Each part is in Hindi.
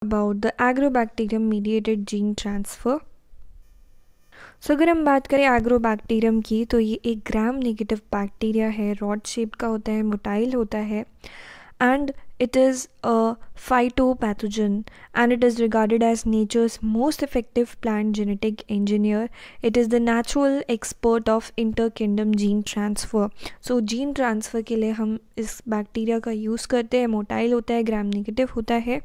about the agrobacterium mediated gene transfer. सो अगर हम बात करें एग्रोबैक्टीरियम की तो ये एक ग्राम नेगेटिव बैक्टीरिया है, रॉड शेप का होता है, मोटाइल होता है and it is a phytopathogen and it is regarded as nature's most effective plant genetic engineer. It is the natural expert of interkingdom gene transfer. So gene transfer के लिए हम इस बैक्टीरिया का यूज़ करते हैं। मोटाइल होता है, ग्राम नेगेटिव होता है।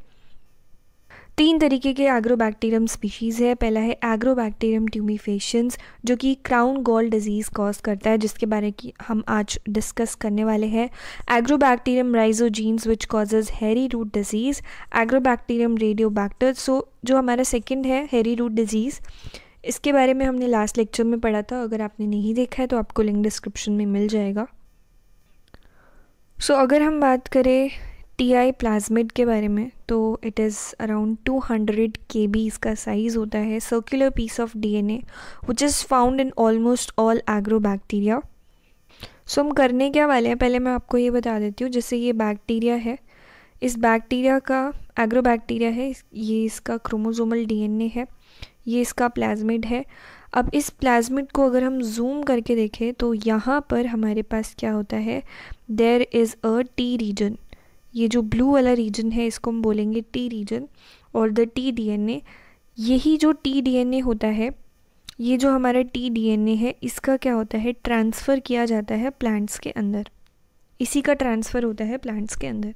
3 तरीके के एग्रोबैक्टीरियम स्पीशीज़ है। पहला है एग्रोबैक्टीरियम ट्यूमिफेशियंस जो कि क्राउन गॉल डिजीज़ कॉज करता है, जिसके बारे की हम आज डिस्कस करने वाले हैं। एग्रोबैक्टीरियम राइजोजीन्स विच कॉजेज हेरी रूट डिजीज़, एग्रोबैक्टीरियम रेडियोबैक्टर। सो जो हमारा सेकंड है हेरी रूट डिजीज़, इसके बारे में हमने लास्ट लेक्चर में पढ़ा था। अगर आपने नहीं देखा है तो आपको लिंक डिस्क्रिप्शन में मिल जाएगा। सो अगर हम बात करें टीआई प्लाज्मिड के बारे में तो इट इज़ अराउंड 200 kb इसका साइज़ होता है। Circular piece of DNA which is found in almost all agrobacteria. So हम करने क्या वाले हैं, पहले मैं आपको ये बता देती हूँ। जैसे ये बैक्टीरिया है, इस बैक्टीरिया का एग्रोबैक्टीरिया है, ये इसका क्रोमोसोमल डीएनए है, ये इसका प्लाज्मिड है। अब इस प्लाज्मिड को अगर हम जूम करके देखें तो यहाँ पर हमारे पास क्या होता है, there is a T region. ये जो ब्लू वाला रीजन है इसको हम बोलेंगे टी रीजन, और द टी डीएनए, यही जो टी डीएनए होता है, ये जो हमारा टी डीएनए है इसका क्या होता है, ट्रांसफ़र किया जाता है प्लांट्स के अंदर। इसी का ट्रांसफ़र होता है प्लांट्स के अंदर।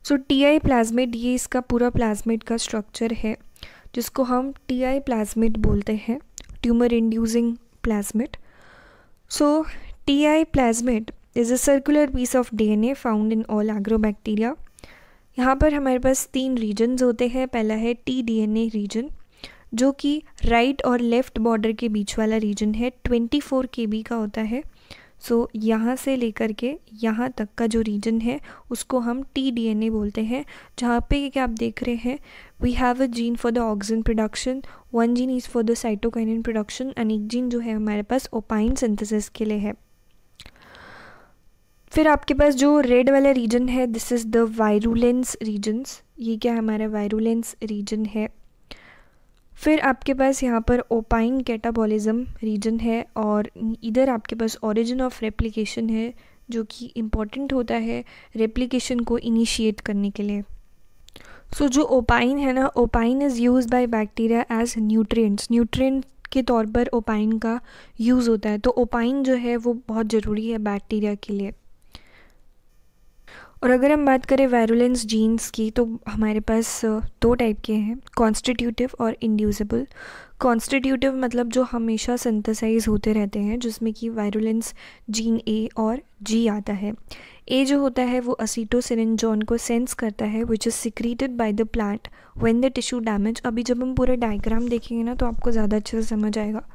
सो टीआई प्लाज्मिड, ये इसका पूरा प्लाज्मिड का स्ट्रक्चर है जिसको हम टीआई प्लाज्मिड बोलते हैं, tumour inducing plasmid. So TI plasmid is a circular piece of DNA found in all agrobacteria. यहाँ पर हमारे पास 3 रीजन्स होते हैं। पहला है टी डीएनए रीजन जो कि राइट और लेफ़्ट बॉर्डर के बीच वाला रीजन है, 24 kb का होता है। सो यहाँ से लेकर के यहाँ तक का जो रीजन है उसको हम टी डीएनए बोलते हैं। जहाँ पे क्या आप देख रहे हैं, we have a gene for the auxin production, 1 gene is for the cytokinin production, and 1 gene जो है हमारे पास ओपाइन सिंथेसिस के लिए है। फिर आपके पास जो रेड वाला रीजन है, this is the virulence regions. ये क्या हमारा वायरुलेंस रीजन है। फिर आपके पास यहाँ पर ओपाइन कैटाबॉलिज्म रीजन है, और इधर आपके पास ओरिजिन ऑफ रेप्लिकेशन है जो कि इम्पॉर्टेंट होता है रेप्लिकेशन को इनिशिएट करने के लिए। सो जो ओपाइन है ना, opine is use by bacteria as nutrient के तौर पर ओपाइन का यूज़ होता है। तो ओपाइन जो है वो बहुत ज़रूरी है बैक्टीरिया के लिए। और अगर हम बात करें वायरुलेंस जीन्स की तो हमारे पास 2 टाइप के हैं, कॉन्स्टिट्यूटिव और इंड्यूसिबल। कॉन्स्टिट्यूटिव मतलब जो हमेशा सिंथेसाइज होते रहते हैं, जिसमें कि वायरुलेंस जीन ए और जी आता है। ए जो होता है वो असीटोसिरिनजोन को सेंस करता है which is secreted by the plant when the tissue damage. अभी जब हम पूरा डायग्राम देखेंगे ना तो आपको ज़्यादा अच्छे से समझ आएगा।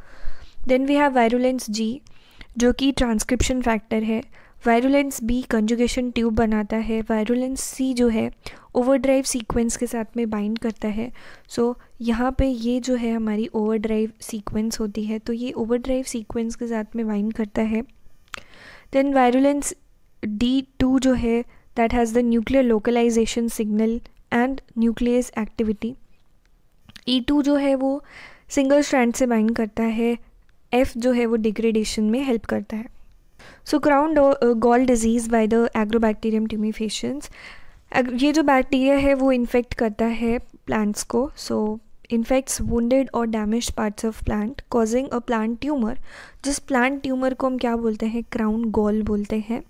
देन वी हैव वायरुलेंस जी जो कि ट्रांसक्रिप्शन फैक्टर है। वायरुलेंस बी कंजुगेशन ट्यूब बनाता है। वायरुलेंस सी जो है ओवरड्राइव सीक्वेंस के साथ में बाइंड करता है। सो यहाँ पे ये जो है हमारी ओवरड्राइव सीक्वेंस होती है, तो ये ओवरड्राइव सीक्वेंस के साथ में बाइंड करता है। देन वायरुलेंस D2 जो है that has the nuclear localization signal and nucleus activity. E2 जो है वो सिंगल स्ट्रैंड से बाइंड करता है। F जो है वो डिग्रेडेशन में हेल्प करता है। So crown gall disease by the agrobacterium tumefaciens, ये जो बैक्टीरिया है वो इन्फेक्ट करता है प्लांट्स को। सो इन्फेक्ट्स वुंडेड और damaged parts of plant causing a plant tumour. जिस प्लांट ट्यूमर को हम क्या बोलते हैं, क्राउन गॉल बोलते हैं।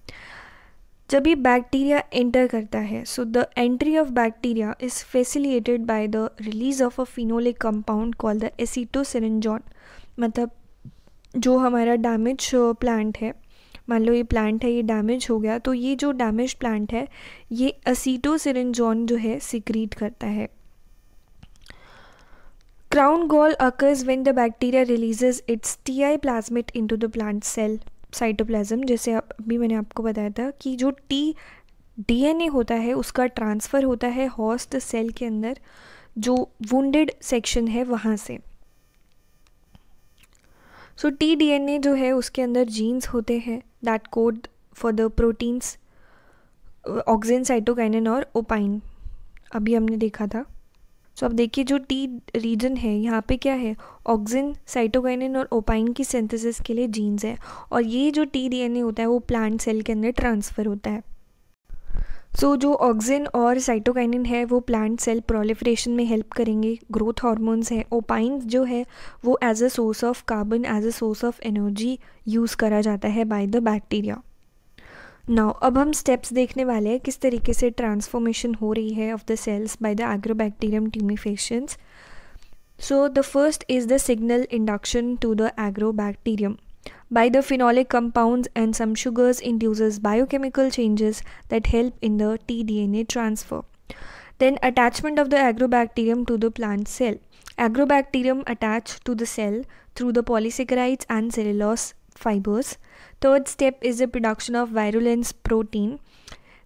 जब ये बैक्टीरिया एंटर करता है, so the entry of bacteria is facilitated by the release of a phenolic compound called the acetosyringone. मतलब जो हमारा डैमेज प्लांट है, मान लो ये प्लांट है, ये डैमेज हो गया, तो ये जो डैमेज प्लांट है ये असीटोसिरिनजोन जो है सिक्रीट करता है। Crown gall occurs when the bacteria releases its Ti plasmid into the plant cell cytoplasm. जैसे अभी मैंने आपको बताया था कि जो टी डीएनए होता है उसका ट्रांसफ़र होता है होस्ट सेल के अंदर, जो वुंडेड सेक्शन है वहाँ से। सो टी डीएनए जो है उसके अंदर जीन्स होते हैं that code for the proteins auxin, cytokinin और ओपाइन। अभी हमने देखा था। सो अब देखिए जो टी रीजन है यहाँ पे क्या है, ऑक्सिन, साइटोकाइनिन और ओपाइन की सिंथेसिस के लिए जीन्स है, और ये जो टी डीएनए होता है वो प्लांट सेल के अंदर ट्रांसफ़र होता है। सो जो ऑक्सिन और साइटोकाइनिन है वो प्लांट सेल प्रोलिफरेशन में हेल्प करेंगे, ग्रोथ हार्मोन्स है। ओपाइन जो है वो as a source of carbon, as a source of energy use करा जाता है बाय द बैक्टीरिया। नाउ अब हम स्टेप्स देखने वाले हैं किस तरीके से ट्रांसफॉर्मेशन हो रही है of the cells by the agrobacterium tumefaciens. So the first is the signal induction to the agrobacterium by the phenolic compounds and some sugars induces biochemical changes that help in the tDNA transfer. Then attachment of the agrobacterium to the plant cell. Agrobacterium attach to the cell through the polysaccharides and cellulose fibers. Third step is the production of virulence protein.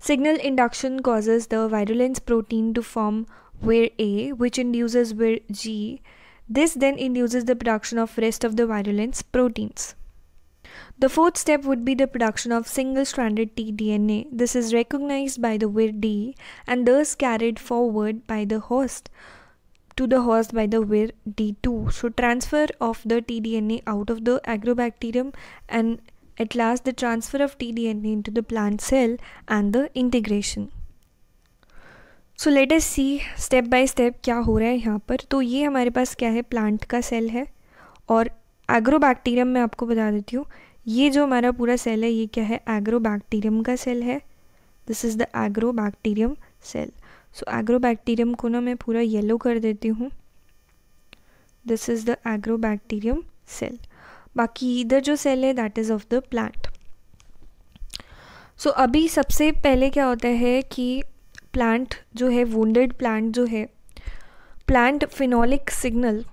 Signal induction causes the virulence protein to form Vir A, which induces Vir G. This then induces the production of rest of the virulence proteins. The fourth step would be the production of single-stranded tDNA. This is recognized by the Vir D and thus carried forward by the host to the host by the Vir D2. So transfer of the tDNA out of the agrobacterium and at last the transfer of tDNA into the plant cell and the integration. So let us see step by step क्या हो रहा है यहाँ पर। तो ये हमारे पास क्या है, प्लांट का सेल है, और एग्रोबैक्टीरियम मैं आपको बता देती हूँ, ये जो हमारा पूरा सेल है ये क्या है, एग्रोबैक्टीरियम का सेल है। This is the agrobacterium cell. So agrobacterium को ना मैं पूरा येलो कर देती हूँ। This is the agrobacterium cell. बाकी इधर जो सेल है that is of the plant. So अभी सबसे पहले क्या होता है कि प्लांट जो है, वुंडेड प्लांट जो है, प्लांट फिनोलिक सिग्नल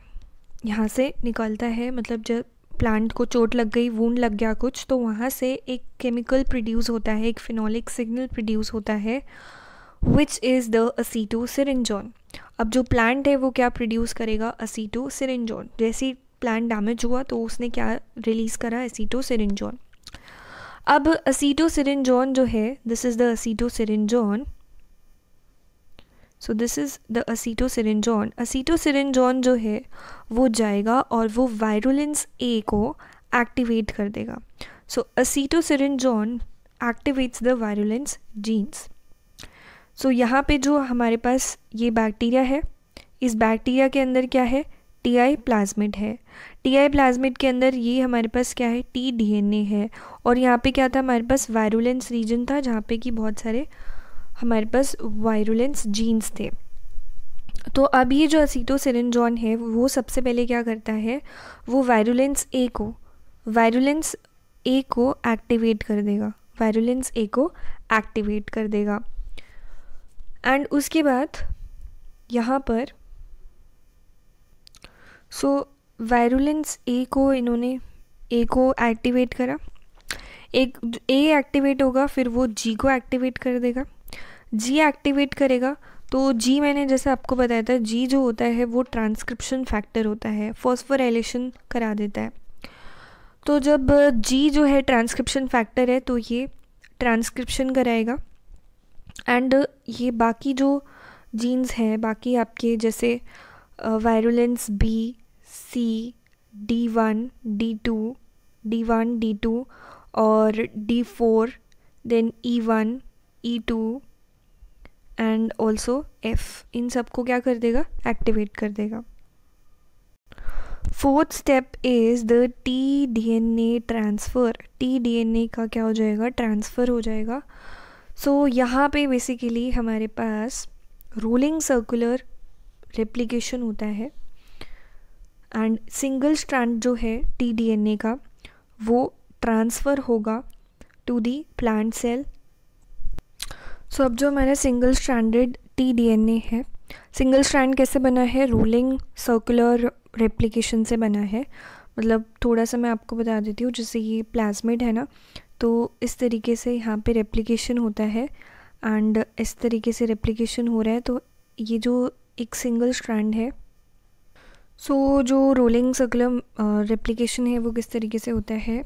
यहाँ से निकलता है। मतलब जब प्लांट को चोट लग गई, वूंड लग गया कुछ, तो वहाँ से एक केमिकल प्रोड्यूस होता है, एक फिनोलिक सिग्नल प्रोड्यूस होता है, विच इज़ द असीटोसिरिंजोन। अब जो प्लांट है वो क्या प्रोड्यूस करेगा, असीटोसिरिंजोन। जैसे ही प्लांट डैमेज हुआ तो उसने क्या रिलीज़ करा, असीटोसिरिंजोन। अब असीटोसिरिंजोन जो है, this is the acetosyringone. So this is the acetosyringone. Acetosyringone जो है वो जाएगा और वो वायरुलेंस ए को एक्टिवेट कर देगा। सो असीटोसिरिंजोन एक्टिवेट्स द वायरुलेंस जीन्स। सो यहाँ पे जो हमारे पास ये बैक्टीरिया है, इस बैक्टीरिया के अंदर क्या है, टीआई प्लाज्मिड है। टीआई प्लाज्मिड के अंदर ये हमारे पास क्या है, टी डीएनए है, और यहाँ पे क्या था, हमारे पास वायरुलेंस रीजन था जहाँ पे कि बहुत सारे हमारे पास वायरुलेंस जीन्स थे। तो अब ये जो असीटोसिरिंजोन है वो सबसे पहले क्या करता है, वो वायरुलेंस ए को एक्टिवेट कर देगा, वायरुलेंस ए को एक्टिवेट कर देगा। एंड उसके बाद यहाँ पर वायरुलेंस ए को इन्होंने ए को एक्टिवेट करा, एक ए एक्टिवेट होगा फिर वो जी को एक्टिवेट कर देगा, जी एक्टिवेट करेगा तो जी मैंने जैसे आपको बताया था, जी जो होता है वो ट्रांसक्रिप्शन फैक्टर होता है, फॉस्फोराइलेशन करा देता है। तो जब जी जो है ट्रांसक्रिप्शन फैक्टर है तो ये ट्रांसक्रिप्शन कराएगा, एंड ये बाकी जो जीन्स हैं, बाकी आपके जैसे वायरुलेंस बी, सी, D1, D2 और D4, then E1, E2 and also F, इन सबको क्या कर देगा, एक्टिवेट कर देगा। Fourth step is the T DNA transfer. T DNA का क्या हो जाएगा, ट्रांसफ़र हो जाएगा। सो यहाँ पे बेसिकली हमारे पास रोलिंग सर्कुलर रेप्लिकेशन होता है, एंड सिंगल स्ट्रैंड जो है टी डीएनए का वो ट्रांसफ़र होगा टू दी प्लांट सेल। सो अब जो हमारा सिंगल स्ट्रैंडेड टी डीएनए है, सिंगल स्ट्रैंड कैसे बना है, रोलिंग सर्कुलर रेप्लिकेशन से बना है। मतलब थोड़ा सा मैं आपको बता देती हूँ, जैसे ये प्लाज्मिड है ना, तो इस तरीके से यहाँ पे रेप्लिकेशन होता है, एंड इस तरीके से रेप्लिकेशन हो रहा है। तो ये जो एक सिंगल स्ट्रैंड है, सो जो रोलिंग सर्कुलर रेप्लिकेशन है वो किस तरीके से होता है,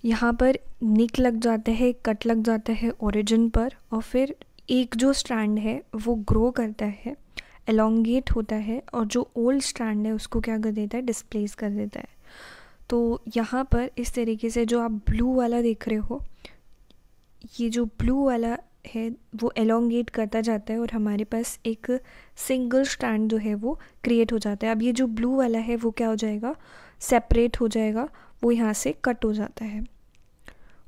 यहाँ पर निक लग जाता है, कट लग जाता है ओरिजिन पर, और फिर एक जो स्ट्रैंड है वो ग्रो करता है, एलोंगेट होता है, और जो ओल्ड स्ट्रैंड है उसको क्या कर देता है, डिस्प्लेस कर देता है। तो यहाँ पर इस तरीके से जो आप ब्लू वाला देख रहे हो, ये जो ब्लू वाला है वो एलोंगेट करता जाता है और हमारे पास एक सिंगल स्ट्रैंड जो है वो क्रिएट हो जाता है। अब ये जो ब्लू वाला है वो क्या हो जाएगा, सेपरेट हो जाएगा, वो यहाँ से कट हो जाता है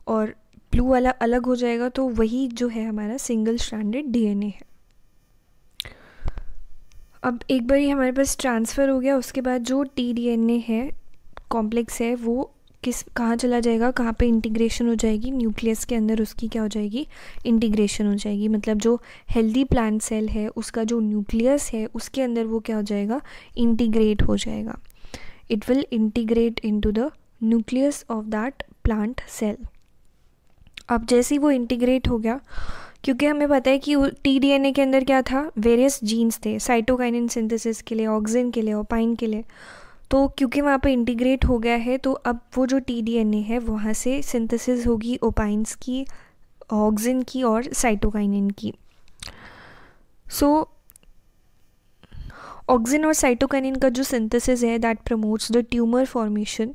और ब्लू वाला अलग हो जाएगा। तो वही जो है हमारा सिंगल स्ट्रैंडेड डीएनए है। अब एक बार हमारे पास ट्रांसफ़र हो गया, उसके बाद जो टीडीएनए है, कॉम्प्लेक्स है, वो कहाँ चला जाएगा, कहाँ पे इंटीग्रेशन हो जाएगी, न्यूक्लियस के अंदर उसकी क्या हो जाएगी, इंटीग्रेशन हो जाएगी। मतलब जो हेल्दी प्लांट सेल है उसका जो न्यूक्लियस है उसके अंदर वो क्या हो जाएगा, इंटीग्रेट हो जाएगा। It will integrate into the nucleus of that plant cell. अब जैसे ही वो इंटीग्रेट हो गया, क्योंकि हमें पता है कि टीडीएनए के अंदर क्या था, वेरियस जीन्स थे, साइटोकाइनिन सिंथेसिस के लिए, ऑक्सिन के लिए, ओपाइन के लिए। तो क्योंकि वहाँ पे इंटीग्रेट हो गया है तो अब वो जो टीडीएनए है वहाँ से सिंथेसिस होगी ओपाइंस की, ऑक्सिन की और साइटोकाइनिन की। सो ऑक्सिन और साइटोकाइनिन का जो सिंथेसिस है that promotes the tumour formation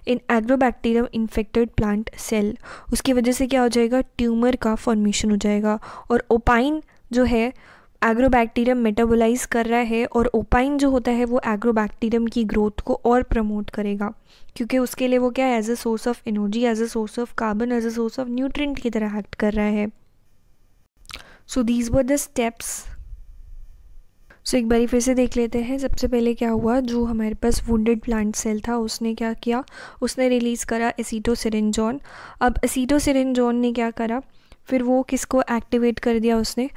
in Agrobacterium infected plant cell. उसकी वजह से क्या हो जाएगा, ट्यूमर का फॉर्मेशन हो जाएगा। और ओपाइन जो है एग्रोबैक्टीरियम मेटाबोलाइज कर रहा है और ओपाइन जो होता है वो एग्रोबैक्टीरियम की ग्रोथ को और प्रमोट करेगा, क्योंकि उसके लिए वो क्या है, as a source of energy, as a source of carbon, as a source of nutrient की तरह एक्ट कर रहा है। So these were the steps. So एक बारी फिर से देख लेते हैं। सबसे पहले क्या हुआ, जो हमारे पास वुंडेड प्लांट सेल था उसने क्या किया, उसने रिलीज़ करा एसीटोसिरिंजोन। अब एसीटोसिरिंजोन ने क्या करा, फिर वो किसको एक्टिवेट कर दिया, उसने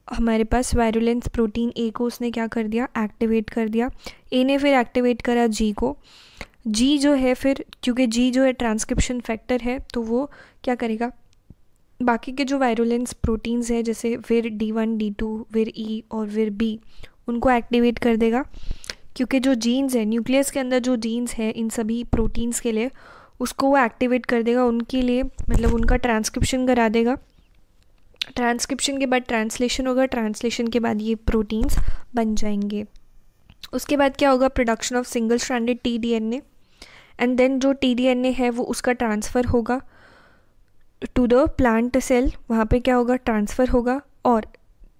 हमारे पास वायरुलेंस प्रोटीन ए को उसने क्या कर दिया, एक्टिवेट कर दिया। ए ने फिर एक्टिवेट करा जी को। जी जो है फिर, क्योंकि जी जो है ट्रांसक्रिप्शन फैक्टर है, तो वो क्या करेगा, बाकी के जो वायरुलेंस प्रोटीन्स है जैसे विर D1 D2 विर ई और विर बी, उनको एक्टिवेट कर देगा। क्योंकि जो जीन्स है न्यूक्लियस के अंदर, जो जीन्स है इन सभी प्रोटीन्स के लिए, उसको वो एक्टिवेट कर देगा, उनके लिए मतलब उनका ट्रांसक्रिप्शन करा देगा। ट्रांसक्रिप्शन के बाद ट्रांसलेशन होगा, ट्रांसलेशन के बाद ये प्रोटीन्स बन जाएंगे। उसके बाद क्या होगा, production of single stranded T DNA, and then जो टीडीएनए है वो उसका ट्रांसफ़र होगा टू द प्लांट सेल, वहाँ पे क्या होगा, ट्रांसफ़र होगा। और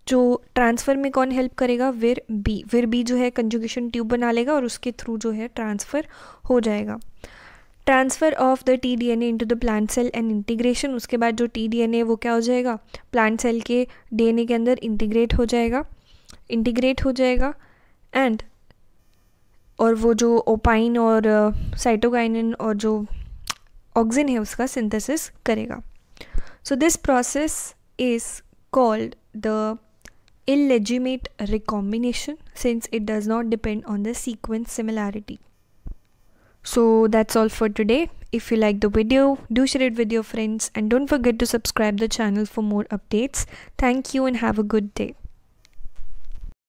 जो ट्रांसफ़र में कौन हेल्प करेगा, विर बी जो है कंजुगेशन ट्यूब बना लेगा और उसके थ्रू जो है ट्रांसफ़र हो जाएगा। Transfer of the T DNA into the plant cell and integration. उसके बाद जो टीडीएनए वो क्या हो जाएगा, प्लांट सेल के डीएनए के अंदर इंटीग्रेट हो जाएगा एंड और वो जो ओपाइन और साइटोकाइनिन और जो ऑक्सिन है उसका सिंथेसिस करेगा। So this process is called the illegitimate recombination since it does not depend on the sequence similarity. So that's all for today. If you like the video, do share it with your friends and don't forget to subscribe the channel for more updates. Thank you and have a good day.